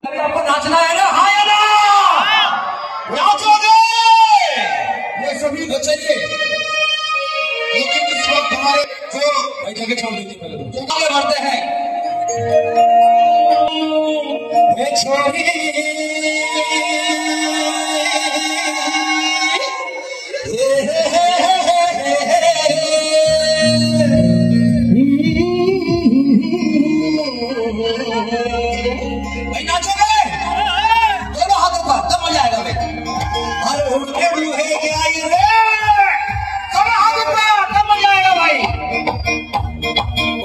अभी आपको नाचना है ना? हाँ या ना? नाचोगे? ये सभी तो चलिए, लेकिन इस वक्त हमारे जो भाई जगह छोड़ दीजिए, पहले तो आगे बढ़ते हैं। ये छोरी भाई नाचोगे? दोनों हाथों पर, तब मजा आएगा भाई। अरे उठे रूहे के आई रे, दोनों हाथों पर, तब मजा आएगा भाई।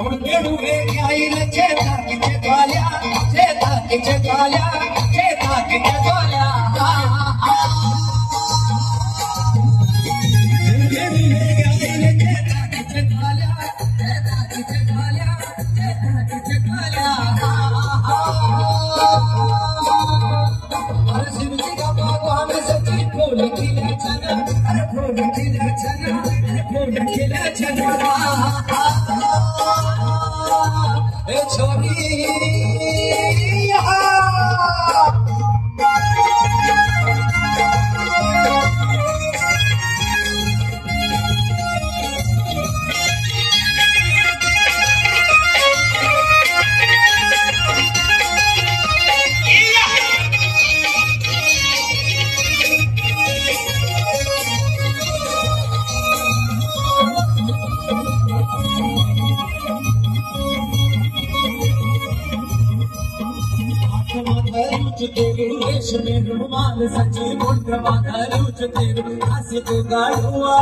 उठे रूहे के आई रे, चेता की चेतालिया, चेता की चेतालिया, चेता की चेतालिया। उठे रूहे के आई रे, चेता की चेतालिया, चेता की चेतालिया, चेता की चेतालिया। अरे शिव जी का भगवान सच्ची फूल खिला छना, अरे फूल खिला छना, अरे फूल खिला छना। ए छोरी रेशमी रुमाल सची मुंड माधरू तेरू हंसी को गाड़ुआ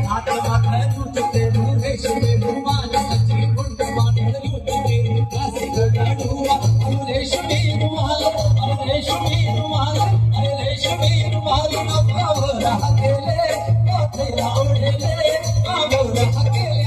हाथ माधरू तेरू रेशमी रुमाल सची मुंड माधरू तेरू हंसी को गाड़ुआ। रेशमी रुमाल, रेशमी रुमाल, रेशमी रुमाल न पावरा गेले तेरा उड़ेले पावरा गेले।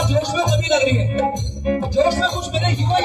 जोश में कभी लग रही है, जोश में कुछ मेरे युवा